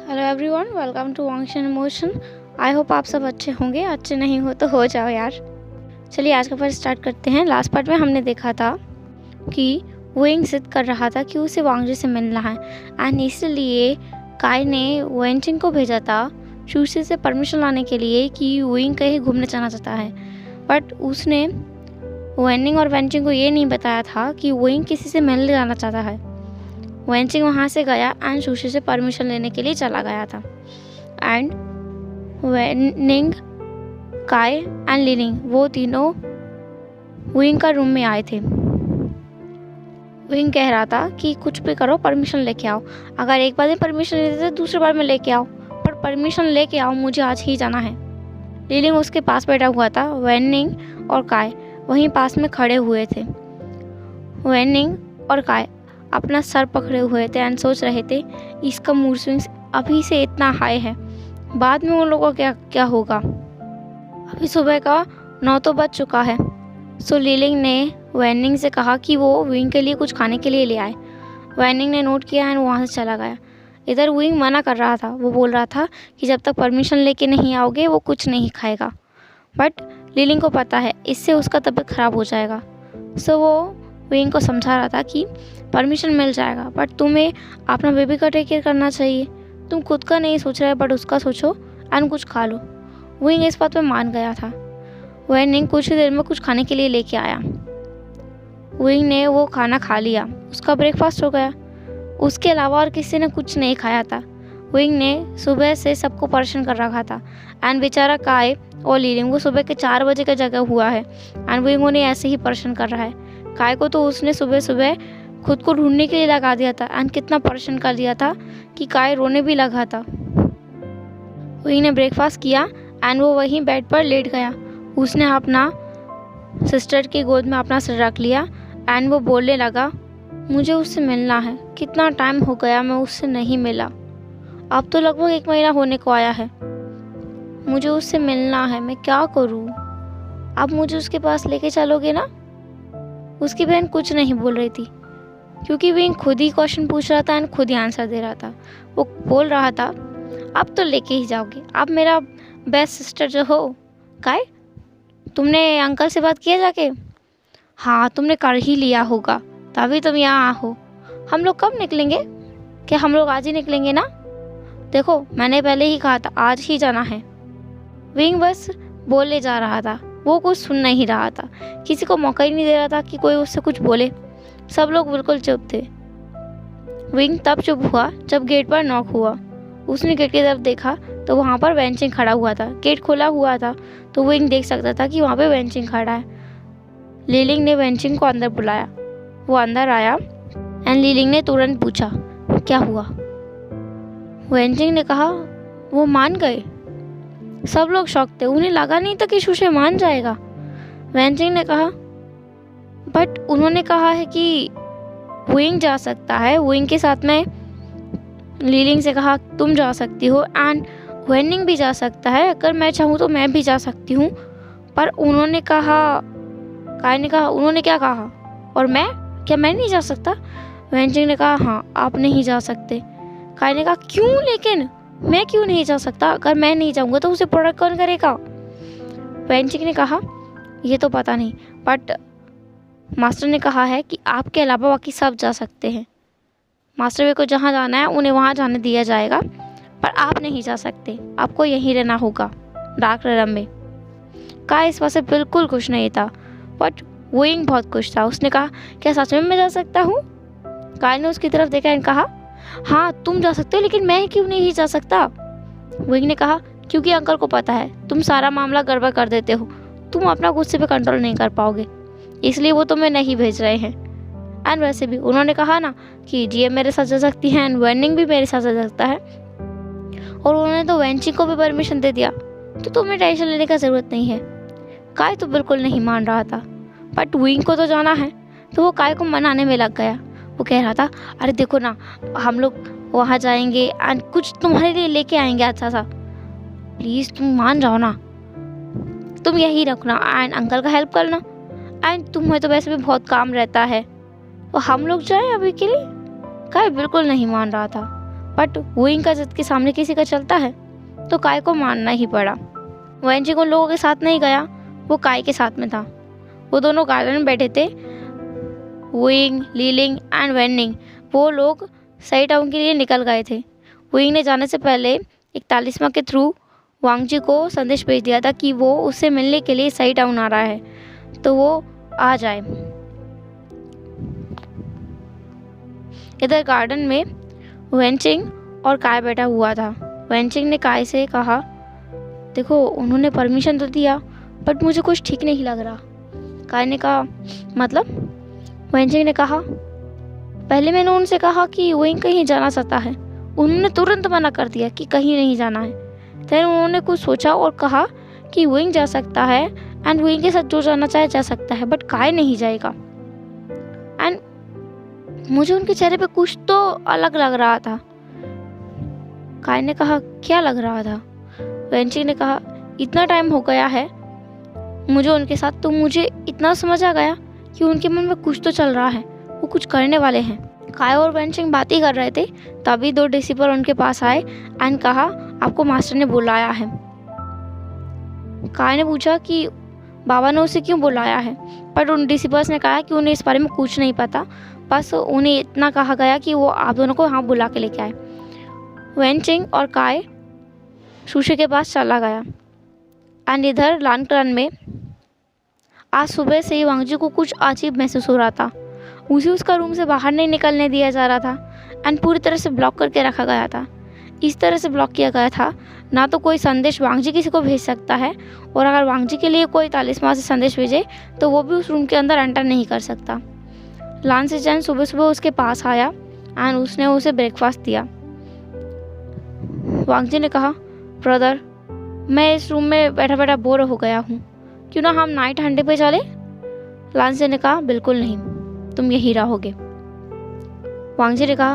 Hello everyone, welcome to वांगशन emotion. I hope आप सब अच्छे होंगे। अच्छे नहीं हो तो हो जाओ यार। चलिए आज का पार्ट स्टार्ट करते हैं। लास्ट पार्ट में हमने देखा था कि वुइंग जिद कर रहा था कि उसे वांगजी से मिलना है एंड इसलिए काई ने वेंचिंग को भेजा था शूशी से परमिशन लाने के लिए कि वुइंग कहीं घूमने जाना चाहता है। बट उसने वेनिंग और वेंचिंग को ये नहीं बताया था कि वुइंग किसी से मिलने जाना चाहता है। वेंचिंग वहाँ से गया एंड शूशी से परमिशन लेने के लिए चला गया था एंड वेनिंग, काई एंड लिनिंग वो तीनों वुइंग का रूम में आए थे। वुइंग कह रहा था कि कुछ भी करो परमिशन लेके आओ, अगर एक बार में परमिशन लेते तो दूसरी बार में लेके आओ, पर परमिशन लेके आओ, मुझे आज ही जाना है। लिनिंग उसके पास बैठा हुआ था। वेनिंग और काई वहीं पास में खड़े हुए थे। वेनिंग और काई अपना सर पकड़े हुए थे एंड सोच रहे थे इसका मूड स्विंग्स अभी से इतना हाई है, बाद में उन लोगों का क्या होगा। अभी सुबह का 9 तो बज चुका है। सो लिलिंग ने वेनिंग से कहा कि वो विंग के लिए कुछ खाने के लिए ले आए। वेनिंग ने नोट किया एंड वहाँ से चला गया। इधर विंग मना कर रहा था। वो बोल रहा था कि जब तक परमिशन लेके नहीं आओगे वो कुछ नहीं खाएगा। बट लिलिंग को पता है इससे उसका तबीयत ख़राब हो जाएगा। सो वो विंग को समझा रहा था कि परमिशन मिल जाएगा, बट तुम्हें अपना बेबी का टेक केयर करना चाहिए। तुम खुद का नहीं सोच रहे बट उसका सोचो एंड कुछ खा लो। विंग इस बात पे मान गया था। वेनिंग कुछ ही देर में कुछ खाने के लिए लेके आया। विंग ने वो खाना खा लिया, उसका ब्रेकफास्ट हो गया। उसके अलावा और किसी ने कुछ नहीं खाया था। विंग ने सुबह से सबको परेशान कर रखा था एंड बेचारा काई और लिलिंग वो सुबह के 4 बजे का जगह हुआ है एंड विंग उन्हें ऐसे ही परेशान कर रहा है। काई को तो उसने सुबह सुबह खुद को ढूंढने के लिए लगा दिया था एंड कितना परेशान कर दिया था कि काई रोने भी लगा था। विंग ने ब्रेकफास्ट किया एंड वो वहीं बेड पर लेट गया। उसने अपना सिस्टर की गोद में अपना सिर रख लिया एंड वो बोलने लगा, मुझे उससे मिलना है। कितना टाइम हो गया मैं उससे नहीं मिला, अब तो लगभग 1 महीना होने को आया है। मुझे उससे मिलना है, मैं क्या करूँ। अब मुझे उसके पास लेके चलोगे ना। उसकी बहन कुछ नहीं बोल रही थी क्योंकि विंग खुद ही क्वेश्चन पूछ रहा था एंड खुद ही आंसर दे रहा था। वो बोल रहा था अब तो लेके ही जाओगे, अब मेरा बेस्ट सिस्टर जो हो। काई, तुमने अंकल से बात किया जाके? हाँ, तुमने कर ही लिया होगा, तभी तुम यहाँ हो। हम लोग कब निकलेंगे? क्या हम लोग आज ही निकलेंगे ना? देखो मैंने पहले ही कहा था आज ही जाना है। विंग बस बोले जा रहा था, वो कुछ सुन नहीं रहा था। किसी को मौका ही नहीं दे रहा था कि कोई उससे कुछ बोले। सब लोग बिल्कुल चुप थे। विंग तब चुप हुआ जब गेट पर नॉक हुआ। उसने गेट की तरफ देखा तो वहाँ पर वेंचिंग खड़ा हुआ था। गेट खुला हुआ था तो विंग देख सकता था कि वहाँ पे वेंचिंग खड़ा है। लिलिंग ने वेंचिंग को अंदर बुलाया। वो अंदर आया एंड लिलिंग ने तुरंत पूछा क्या हुआ। वेंचिंग ने कहा वो मान गए। सब लोग शॉक थे, उन्हें लगा नहीं था कि शूशी मान जाएगा। वेंचिंग ने कहा बट उन्होंने कहा है कि विंग जा सकता है। विंग के साथ में लिलिंग से कहा तुम जा सकती हो एंड वेनिंग भी जा सकता है, अगर मैं चाहूँ तो मैं भी जा सकती हूँ। पर उन्होंने कहा, काई ने कहा उन्होंने क्या कहा और मैं, क्या मैं नहीं जा सकता? वेंचिंग ने कहा हाँ आप नहीं जा सकते। काई ने कहा क्यों, लेकिन मैं क्यों नहीं जा सकता? अगर मैं नहीं जाऊँगा तो उसे प्रोटेक्ट कौन करेगा? वेंचिंग ने कहा ये तो पता नहीं, बट मास्टर ने कहा है कि आपके अलावा बाकी सब जा सकते हैं। मास्टर वे को जहाँ जाना है उन्हें वहाँ जाने दिया जाएगा, पर आप नहीं जा सकते, आपको यहीं रहना होगा डार्क रेलम में। काई इस बात से बिल्कुल खुश नहीं था, बट विंग बहुत खुश था। उसने कहा क्या सच में मैं जा सकता हूँ? काई ने उसकी तरफ देखा और कहा हाँ तुम जा सकते हो, लेकिन मैं क्यों नहीं जा सकता? विंग ने कहा क्योंकि अंकल को पता है तुम सारा मामला गड़बड़ कर देते हो, तुम अपना गुस्से पे कंट्रोल नहीं कर पाओगे, इसलिए वो तुम्हें नहीं भेज रहे हैं। एंड वैसे भी उन्होंने कहा ना कि जीएम मेरे साथ जा सकती है एंड वेनिंग भी मेरे साथ जा सकता है, और उन्होंने तो वेंचिंग को भी परमिशन दे दिया, तो तुम्हें टेंशन लेने का ज़रूरत नहीं है। काई तो बिल्कुल नहीं मान रहा था, बट विंग को तो जाना है, तो वो काई को मनाने में लग गया। वो कह रहा था अरे देखो ना, हम लोग वहाँ जाएंगे एंड कुछ तुम्हारे लिए लेके आएंगे अच्छा सा, प्लीज़ तुम मान जाओ ना, तुम यही रखना एंड अंकल का हेल्प करना, एंड तुम्हें तो वैसे भी बहुत काम रहता है, तो हम लोग जाएं अभी के लिए। काई बिल्कुल नहीं मान रहा था, बट वुइंग का जिद के सामने किसी का चलता है, तो काय को मानना ही पड़ा। वैनचिंग उन लोगों के साथ नहीं गया, वो काय के साथ में था। वो दोनों गार्डन में बैठे थे। वुइंग, लीलिंग एंड वेनिंग वो लोग सही टाउन के लिए निकल गए थे। वुइंग ने जाने से पहले एक तालिस्मा के थ्रू वांगजी को संदेश भेज दिया था कि वो उससे मिलने के लिए सही टाउन आ रहा है, तो वो आ जाए। इधर गार्डन में वेनचिंग और काय बैठा हुआ था। वेनचिंग ने काय से कहा, देखो उन्होंने परमिशन तो दिया बट मुझे कुछ ठीक नहीं लग रहा। काय ने कहा, मतलब? वेनचिंग ने कहा, पहले मैंने उनसे कहा कि वुइंग कहीं जाना चाहता है, उन्होंने तुरंत मना कर दिया कि कहीं नहीं जाना है। फिर उन्होंने कुछ सोचा और कहा कि वुइंग जा सकता है एंड वुइंग के साथ जो जाना चाहे जा सकता है, बट काय नहीं जाएगा। एंड मुझे उनके चेहरे पे कुछ तो अलग लग रहा था। काय ने कहा, क्या लग रहा था? वेनचिंग ने कहा, इतना टाइम हो गया है मुझे उनके साथ, तो मुझे इतना समझ आ गया कि उनके मन में कुछ तो चल रहा है, वो कुछ करने वाले हैं। काय और वेनचिंग बात ही कर रहे थे, तभी 2 डिसिपल उनके पास आए एंड कहा, आपको मास्टर ने बुलाया है। काय ने पूछा कि बाबा ने उसे क्यों बुलाया है, पर उन डिसिपल्स ने कहा कि उन्हें इस बारे में कुछ नहीं पता, बस उन्हें इतना कहा गया कि वो आप दोनों को यहाँ बुला के लेके आए। वेनचिंग और काय शूशे के पास चला गया। एंड इधर लानक्रान में आज सुबह से ही वांगजी को कुछ अजीब महसूस हो रहा था। उसे उसका रूम से बाहर नहीं निकलने दिया जा रहा था एंड पूरी तरह से ब्लॉक करके रखा गया था। इस तरह से ब्लॉक किया गया था, ना तो कोई संदेश वांगजी किसी को भेज सकता है, और अगर वांगजी के लिए कोई तालिस्मा से संदेश भेजे तो वो भी उस रूम के अंदर एंटर नहीं कर सकता। लान सेजन सुबह सुबह उसके पास आया एंड उसने उसे ब्रेकफास्ट दिया। वांगजी ने कहा, ब्रदर, मैं इस रूम में बैठा बैठा बोर हो गया हूँ, क्यों ना हम नाइट हंडे पे चले? लानसे ने कहा, बिल्कुल नहीं, तुम यहीं रहोगे। वांगजी ने कहा,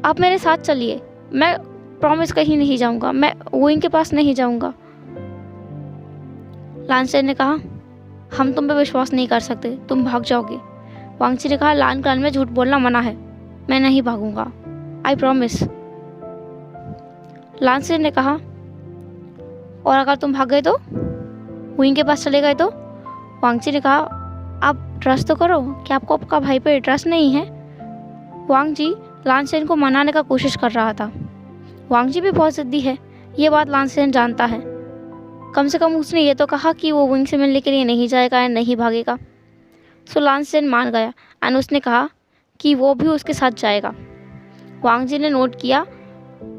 आप मेरे साथ चलिए, मैं प्रॉमिस कहीं नहीं जाऊंगा, मैं वुइंग के पास नहीं जाऊंगा। लानसे ने कहा, हम तुम पे विश्वास नहीं कर सकते, तुम भाग जाओगे। वांगजी ने कहा, लान क्लान में झूठ बोलना मना है, मैं नहीं भागूंगा, आई प्रॉमिस। लानसे ने कहा, और अगर तुम भाग गए तो? वुइंग के पास चले गए तो? वांगजी ने कहा, आप ट्रस्ट तो करो, क्या आपको आपका भाई पे ट्रस्ट नहीं है? वांगजी लानसेन को मनाने का कोशिश कर रहा था। वांगजी भी बहुत जिद्दी है, ये बात लानसेन जानता है। कम से कम उसने ये तो कहा कि वो वुइंग से मिलने के लिए नहीं जाएगा या नहीं भागेगा। सो लानसेन मान गया एंड उसने कहा कि वो भी उसके साथ जाएगा। वांगजी ने नोट किया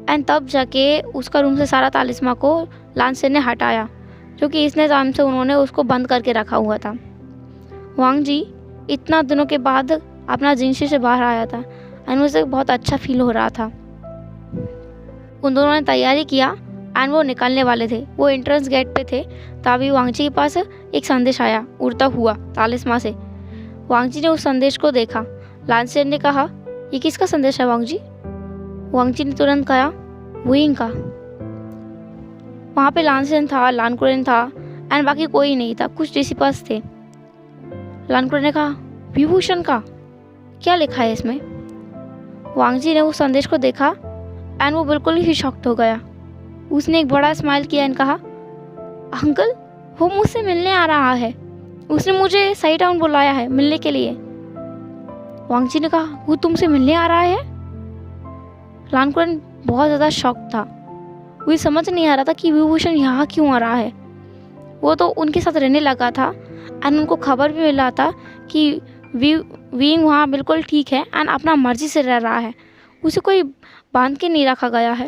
एंड तब जाके उसका रूम से सारा तालिस्मा को लानसेन ने हटाया, जो कि इतने टाइम से उन्होंने उसको बंद करके रखा हुआ था। वांगजी इतना दिनों के बाद अपना जिनशी से बाहर आया था एंड उसे बहुत अच्छा फील हो रहा था। उन दोनों ने तैयारी किया एंड वो निकलने वाले थे। वो एंट्रेंस गेट पे थे, तभी वांगजी के पास एक संदेश आया उड़ता हुआ तालिस्मा से। वांगजी ने उस संदेश को देखा। लानसेन ने कहा, ये किसका संदेश है वांगजी? वांगजी ने तुरंत कहा, वुइंग का। वहाँ पे लानसेन था, लानकुरेन था एंड बाकी कोई नहीं था, कुछ डिसिपल्स थे। लानकुरेन ने कहा, विभूषण का? क्या लिखा है इसमें? वांगजी ने उस संदेश को देखा एंड वो बिल्कुल ही शॉक्ड हो गया। उसने एक बड़ा स्माइल किया एंड कहा, अंकल, वो मुझसे मिलने आ रहा है, उसने मुझे सही टाउन बुलाया है मिलने के लिए। वांगजी ने कहा, वो तुमसे मिलने आ रहा है? लानकुरेन बहुत ज़्यादा शॉक था। वो समझ नहीं आ रहा था कि विभूषण यहाँ क्यों आ रहा है। वो तो उनके साथ रहने लगा था एंड उनको खबर भी मिला था कि वुइंग वहाँ बिल्कुल ठीक है एंड अपना मर्जी से रह रहा है, उसे कोई बांध के नहीं रखा गया है।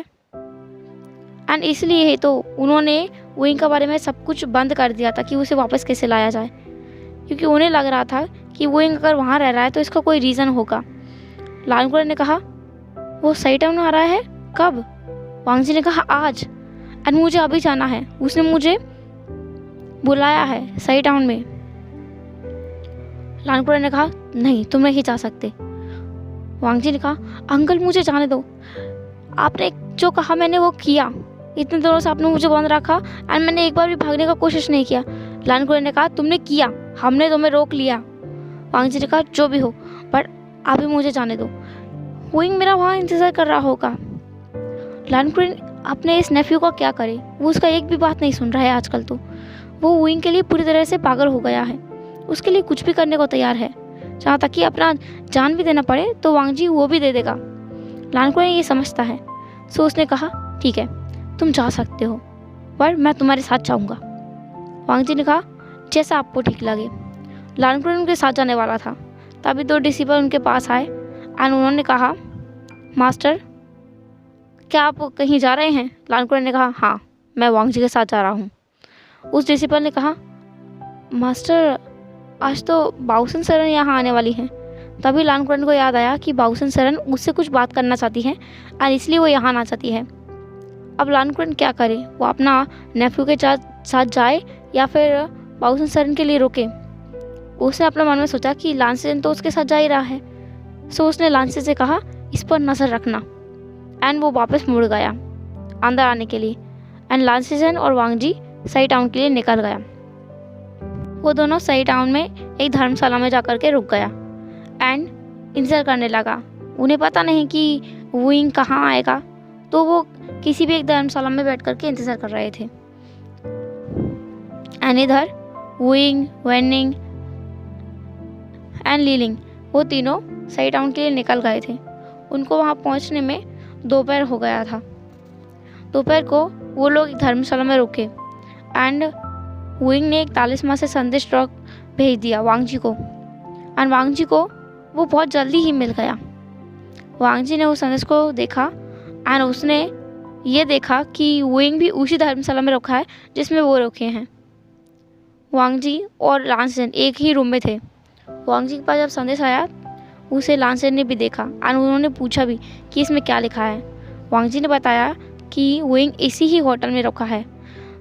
एंड इसलिए ही तो उन्होंने वुइंग के बारे में सब कुछ बंद कर दिया था कि उसे वापस कैसे लाया जाए, क्योंकि उन्हें लग रहा था कि वुइंग अगर वहाँ रह रहा है तो इसका कोई रीज़न होगा। लानकुरेन ने कहा, वो सही टाउन आ रहा है? कब? वांगजी ने कहा, आज, एंड मुझे अभी जाना है, उसने मुझे बुलाया है सही टाउन में। लानकुरेन ने कहा, नहीं, तुम नहीं जा सकते। वांगजी ने कहा, अंकल मुझे जाने दो, आपने जो कहा मैंने वो किया, इतने दिनों से आपने मुझे बंद रखा एंड मैंने एक बार भी भागने का कोशिश नहीं किया। लानकुरेन ने कहा, तुमने किया, हमने तुम्हें रोक लिया। वांगजी ने कहा, जो भी हो, पर अभी मुझे जाने दो, वुइंग मेरा वहाँ इंतज़ार कर रहा होगा। लानकुन अपने इस नेफ्यू का क्या करे, वो उसका एक भी बात नहीं सुन रहा है आजकल। तो वो वुइंग के लिए पूरी तरह से पागल हो गया है, उसके लिए कुछ भी करने को तैयार है, जहाँ तक कि अपना जान भी देना पड़े तो वांग जी वो भी दे देगा। लानकुन ये समझता है, सो उसने कहा ठीक है तुम जा सकते हो, पर मैं तुम्हारे साथ जाऊँगा। वांग जी ने कहा जैसा आपको ठीक लगे। लानकुन उनके साथ जाने वाला था, तभी 2 डिसिपल उनके पास आए एंड उन्होंने कहा मास्टर क्या आप कहीं जा रहे हैं? लानकुन ने कहा हाँ मैं वांग जी के साथ जा रहा हूँ। उस डिसिपल ने कहा मास्टर आज तो बाउसन सरन यहाँ आने वाली हैं। तभी लानकुन को याद आया कि बाउसन सरन उससे कुछ बात करना चाहती है और इसलिए वो यहाँ आना चाहती है। अब लानकुन क्या करे, वो अपना नेफ्यू के साथ जाए या फिर बाउसन सरन के लिए रुके। उसने अपने मन में सोचा कि लांसेजन तो उसके साथ जा ही रहा है, सो उसने लांसे से कहा इस पर नज़र रखना एंड वो वापस मुड़ गया अंदर आने के लिए एंड लांसेजन और वांग जी सही टाउन के लिए निकल गया। वो दोनों सही टाउन में एक धर्मशाला में जा कर के रुक गया एंड इंतज़ार करने लगा। उन्हें पता नहीं कि वुइंग कहाँ आएगा, तो वो किसी भी एक धर्मशाला में बैठ कर के इंतज़ार कर रहे थे। एंड इधर वुइंग, वेनिंग एंड लीलिंग वो तीनों सही टाउन के लिए निकल गए थे। उनको वहाँ पहुँचने में दोपहर हो गया था। दोपहर को वो लोग एक धर्मशाला में रुके एंड वुइंग ने एक तालिस्मान से संदेश भेज दिया वांग जी को एंड वांग जी को वो बहुत जल्दी ही मिल गया। वांग जी ने उस संदेश को देखा एंड उसने ये देखा कि वुइंग भी उसी धर्मशाला में रखा है जिसमें वो रुके हैं। वांग जी और लांसेन एक ही रूम में थे। वांग जी के पास जब संदेश आया उसे लांसेन ने भी देखा एंड उन्होंने पूछा भी कि इसमें क्या लिखा है। वांग जी ने बताया कि वुइंग इसी ही होटल में रखा है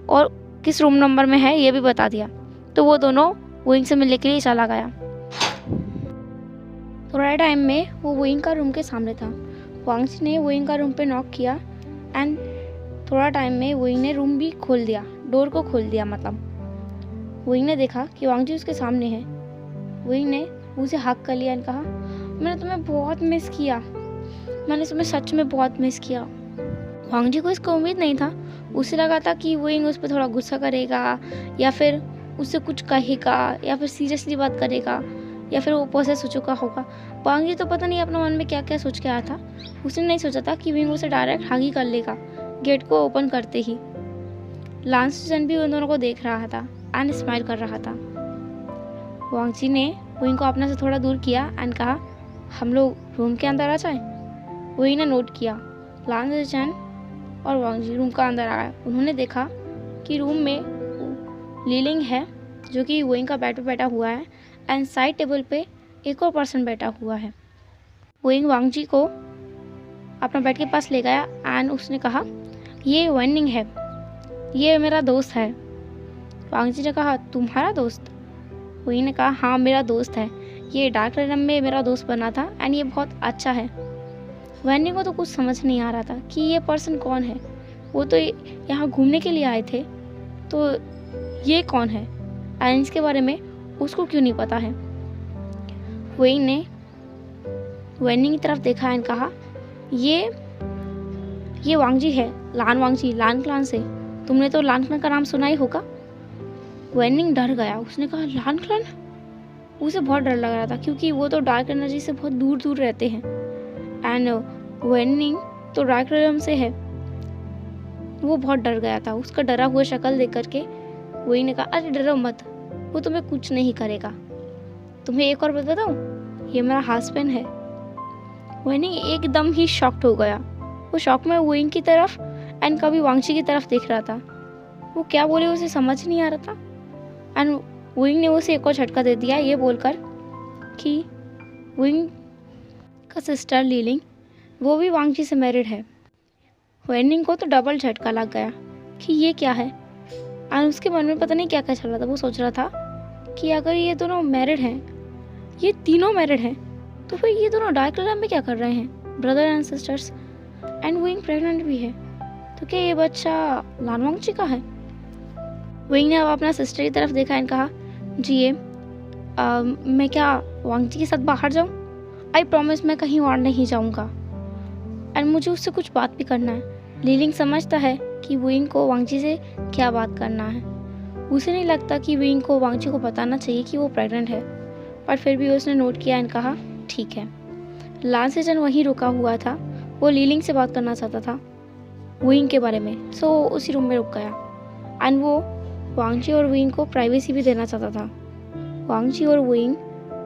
और किस रूम नंबर में है ये भी बता दिया। तो वो दोनों वुइंग से मिलने के लिए चला गया। थोड़ा टाइम में वो वुइंग का रूम के सामने था। वांग जी ने वुइंग का रूम पे नॉक किया एंड थोड़ा टाइम में वुइंग ने रूम भी खोल दिया, डोर को खोल दिया। मतलब वुइंग ने देखा कि वांग जी उसके सामने है। वुइंग ने उसे हक कर लिया एंड कहा मैंने तुम्हें बहुत मिस किया, मैंने तुम्हें सच में बहुत मिस किया। वांग जी को इसका उम्मीद नहीं था। उसे लगा था कि वुइंग उस पर थोड़ा गुस्सा करेगा या फिर उससे कुछ कहेगा या फिर सीरियसली बात करेगा या फिर वो पोसेस हो चुका होगा। वांग जी तो पता नहीं अपने मन में क्या क्या सोच के आया था। उसने नहीं सोचा था कि वुइंग उसे डायरेक्ट हागी कर लेगा गेट को ओपन करते ही। लांसेजन भी उन दोनों को देख रहा था एंड स्माइल कर रहा था। वांग जी ने वुइंग को अपने से थोड़ा दूर किया एंड कहा हम लोग रूम के अंदर आ जाएं। वुइंग ने नोट किया। लांसेजन और वांग जी रूम का अंदर आया। उन्होंने देखा कि रूम में लीलिंग है जो कि वुइंग का बेड पे बैठा हुआ है एंड साइड टेबल पे एक और पर्सन बैठा हुआ है। वुइंग वांग जी को अपना बेड के पास ले गया एंड उसने कहा ये वेनिंग है, ये मेरा दोस्त है। वांग जी ने कहा तुम्हारा दोस्त? वुइंग ने कहा हाँ मेरा दोस्त है, ये डार्क रेलम में मेरा दोस्त बना था एंड ये बहुत अच्छा है। वेनिंग को तो कुछ समझ नहीं आ रहा था कि ये पर्सन कौन है। वो तो यहाँ घूमने के लिए आए थे, तो ये कौन है एंड इसके बारे में उसको क्यों नहीं पता है। वुइंग ने वेनिंग की तरफ देखा एंड कहा ये वांग जी है, लान वांग जी, लान क्लान से। तुमने तो लान क्लान का नाम सुना ही होगा। वेनिंग डर गया। उसने कहा लान क्लान? उसे बहुत डर लग रहा था क्योंकि वो तो डार्क एनर्जी से बहुत दूर दूर रहते हैं एंड वेनिंग तो डार्क रेलम से है। वो बहुत डर गया था। उसका डरा हुआ शक्ल देख करके वुइंग ने कहा अरे डरो मत, वो तुम्हें कुछ नहीं करेगा। तुम्हें एक और बात बताऊं, ये मेरा हस्बैंड है। वेनिंग एकदम ही शॉक्ड हो गया। वो शॉक में वुइंग की तरफ एंड कभी वांग जी की तरफ देख रहा था। वो क्या बोले उसे समझ नहीं आ रहा था एंड वुइंग ने उसे एक और झटका दे दिया ये बोलकर कि वुइंग का सिस्टर लीलिंग वो भी वांग जी से मैरिड है। वेनिंग को तो डबल झटका लग गया कि ये क्या है एंड उसके मन में पता नहीं क्या क्या चल रहा था। वो सोच रहा था कि अगर ये दोनों मैरिड हैं, ये तीनों मैरिड हैं, तो फिर ये दोनों डार्क रेलम में क्या कर रहे हैं, ब्रदर एंड सिस्टर्स। एंड वुइंग प्रेग्नेंट भी है, तो क्या ये बच्चा लान वांग जी का है? वुइंग ने अब अपना सिस्टर की तरफ देखा एंड कहा जी ये मैं क्या वांग जी के साथ बाहर जाऊँ? आई प्रॉमिस मैं कहीं और नहीं जाऊँगा एंड मुझे उससे कुछ बात भी करना है। लीलिंग समझता है कि वुइंग को वांगजी से क्या बात करना है। उसे नहीं लगता कि वुइंग को वांगजी को बताना चाहिए कि वो प्रेग्नेंट है, पर फिर भी उसने नोट किया एंड कहा ठीक है। लान सेजन वहीं रुका हुआ था। वो लीलिंग से बात करना चाहता था वुइंग के बारे में, सो वो उसी रूम में रुक गया एंड वो वांगजी और वुइंग को प्राइवेसी भी देना चाहता था। वांगजी और वुइंग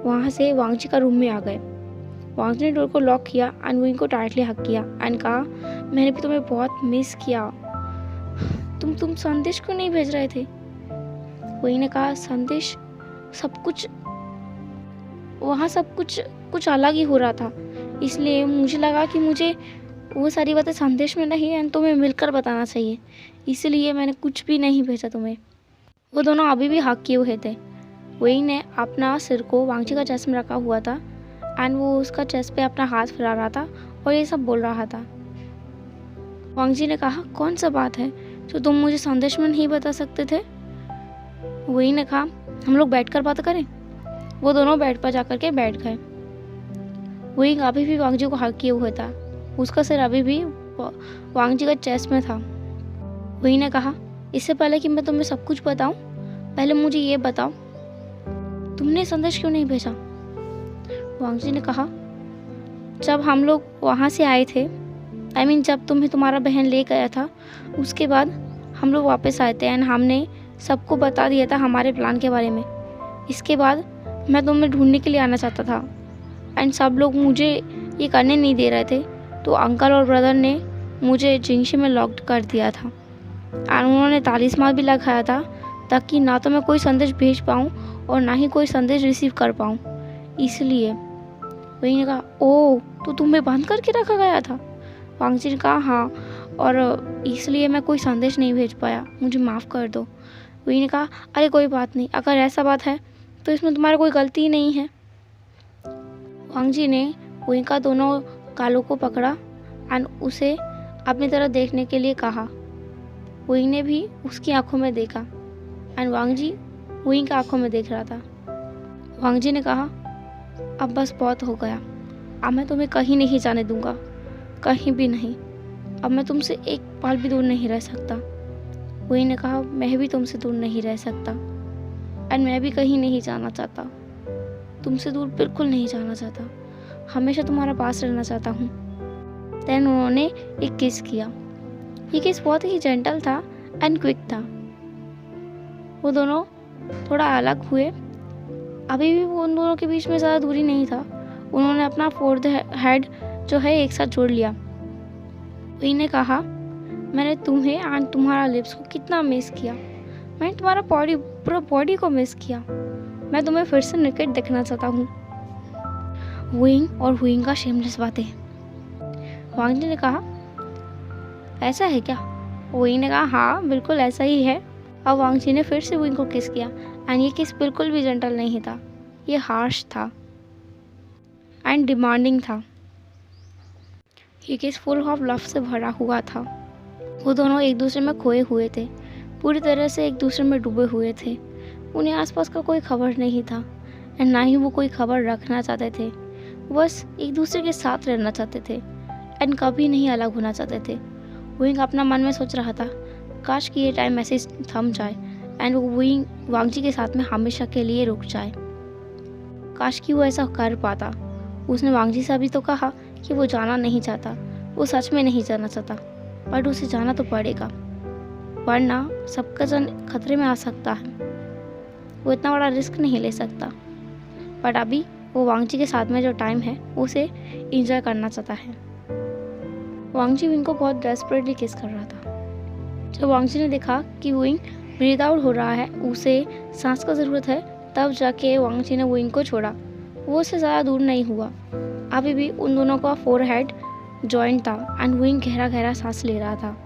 वहाँ से वांगजी का रूम में आ गए। वांगजी ने डोर को लॉक किया एंड वुइंग को टाइटली हक किया एंड कहा मैंने भी तुम्हें बहुत मिस किया। तुम संदेश क्यों नहीं भेज रहे थे? वुइंग ने कहा संदेश सब कुछ अलग ही हो रहा था, इसलिए मुझे लगा कि मुझे वो सारी बातें संदेश में नहीं एंड तुम्हें मिलकर बताना चाहिए, इसलिए मैंने कुछ भी नहीं भेजा तुम्हें। वो दोनों अभी भी हक किए हुए थे। वुइंग ने अपना सिर को वांगजी का चेस्ट में रखा हुआ था एंड वो उसका चेस्ट पे अपना हाथ फैला रहा था और ये सब बोल रहा था। वांगजी ने कहा कौन सा बात है जो तुम मुझे संदेश में नहीं बता सकते थे? वुइंग ने कहा हम लोग बैठकर बात करें। वो दोनों बेड पर जाकर के बैठ गए। वुइंग अभी भी वांगजी को हक किए हुए था। उसका सिर अभी भी वांगजी का चेस्ट में था। वुइंग ने कहा इससे पहले कि मैं तुम्हें सब कुछ बताऊं, पहले मुझे ये बताओ तुमने संदेश क्यों नहीं भेजा? वांगजी ने कहा जब हम लोग वहाँ से आए थे, जब तुम्हें तुम्हारा बहन ले गया था, उसके बाद हम लोग वापस आए थे एंड हमने सबको बता दिया था हमारे प्लान के बारे में। इसके बाद मैं तुम्हें ढूंढने के लिए आना चाहता था एंड सब लोग मुझे ये करने नहीं दे रहे थे, तो अंकल और ब्रदर ने मुझे जिंगशी में लॉक्ड कर दिया था और उन्होंने तालिस्मान भी लगाया था ताकि ना तो मैं कोई संदेश भेज पाऊँ और ना ही कोई संदेश रिसीव कर पाऊँ। इसलिए वही ने कहा ओह तो तुम्हें बंद करके रखा गया था? वांगजी ने कहा हाँ, और इसलिए मैं कोई संदेश नहीं भेज पाया, मुझे माफ़ कर दो। वही ने कहा अरे कोई बात नहीं, अगर ऐसा बात है तो इसमें तुम्हारा कोई गलती ही नहीं है। वांगजी ने वही का दोनों गालों को पकड़ा एंड उसे अपनी तरफ देखने के लिए कहा। वही ने भी उसकी आंखों में देखा एंड वांगजी वही की आंखों में देख रहा था। वांगजी ने कहा अब बस बहुत हो गया, अब मैं तुम्हें कहीं नहीं जाने दूंगा, कहीं भी नहीं। अब मैं तुमसे एक पल भी दूर नहीं रह सकता। वही ने कहा मैं भी तुमसे दूर नहीं रह सकता एंड मैं भी कहीं नहीं जाना चाहता, तुमसे दूर बिल्कुल नहीं जाना चाहता, हमेशा तुम्हारा पास रहना चाहता हूँ। देन उन्होंने एक किस किया। ये किस बहुत ही जेंटल था एंड क्विक था। वो दोनों थोड़ा अलग हुए। अभी भी वो उन दोनों के बीच में ज़्यादा दूरी नहीं था। उन्होंने अपना फोर्थ हेड जो है एक साथ जोड़ लिया। वही ने कहा मैंने तुम्हें एंड तुम्हारा लिप्स को कितना मिस किया, मैंने तुम्हारा पूरा बॉडी को मिस किया, मैं तुम्हें फिर से नेकेड देखना चाहता हूँ। वुइंग और वुइंग का शेमलेस बातें। वांगजी ने कहा ऐसा है क्या? वुइंग ने कहा हाँ बिल्कुल ऐसा ही है। अब वांगजी ने फिर से वुइंग को किस किया एंड ये किस बिल्कुल भी जेंटल नहीं था, ये हार्श था एंड डिमांडिंग था। ये किस फुल ऑफ लव से भरा हुआ था। वो दोनों एक दूसरे में खोए हुए थे, पूरी तरह से एक दूसरे में डूबे हुए थे। उन्हें आसपास का कोई खबर नहीं था एंड ना ही वो कोई खबर रखना चाहते थे। बस एक दूसरे के साथ रहना चाहते थे एंड कभी नहीं अलग होना चाहते थे। वुइंग अपना मन में सोच रहा था काश कि ये टाइम ऐसे थम जाए एंड वो वुइंग वांगजी के साथ में हमेशा के लिए रुक जाए। काश कि वो ऐसा कर पाता। उसने वांगजी से अभी तो कहा कि वो जाना नहीं चाहता, वो सच में नहीं जाना चाहता, बट उसे जाना तो पड़ेगा वरना सबका जान खतरे में आ सकता है। वो इतना बड़ा रिस्क नहीं ले सकता, बट अभी वो वांगजी के साथ में जो टाइम है उसे इंजॉय करना चाहता है। वांगजी विंग को बहुत डेस्परेटली किस कर रहा था। जब वांगजी ने देखा कि विंग ब्रीथ आउट हो रहा है, उसे सांस का ज़रूरत है, तब जाके वांगजी ने विंग को छोड़ा। वो उससे ज़्यादा दूर नहीं हुआ। अभी भी उन दोनों का फोरहेड जॉइंट था एंड विंग गहरा गहरा सांस ले रहा था।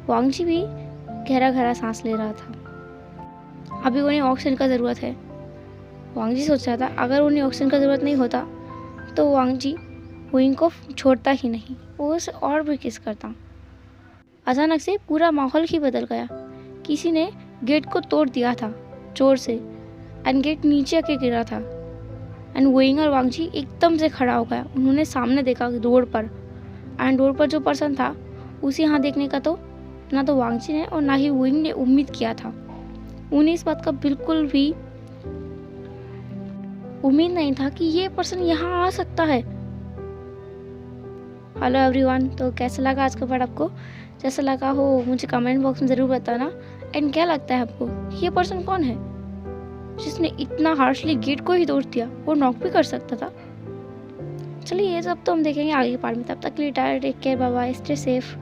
वांगजी भी गहरा गहरा सांस ले रहा था। अभी उन्हें ऑक्सीजन का ज़रूरत है। वांगजी सोच रहा था अगर उन्हें ऑक्सीजन का ज़रूरत नहीं होता तो वांगजी विंग को छोड़ता ही नहीं, वो उसे और भी किस करता। अचानक से पूरा माहौल ही बदल गया। किसी ने गेट को तोड़ दिया था जोर से एंड गेट नीचे आके गिरा था एंड वुइंग और वांगजी एकदम से खड़ा हो गया। उन्होंने सामने देखा डोर पर एंड डोर पर जो पर्सन था उसे यहाँ देखने का तो ना तो वांगची ने और ना ही वुइंग ने उम्मीद किया था। उन्हें इस बात का बिल्कुल भी उम्मीद नहीं था कि ये पर्सन यहाँ आ सकता है। हेलो एवरीवन, तो कैसा लगा आज का पार्ट आपको? जैसा लगा हो मुझे कमेंट बॉक्स में ज़रूर बताना। एंड क्या लगता है आपको, ये पर्सन कौन है जिसने इतना हार्शली गेट को ही तोड़ दिया? वो नॉक भी कर सकता था। चलिए ये सब तो हम देखेंगे आगे के पार्ट में। तब तक के लिए take care, bye bye, stay safe.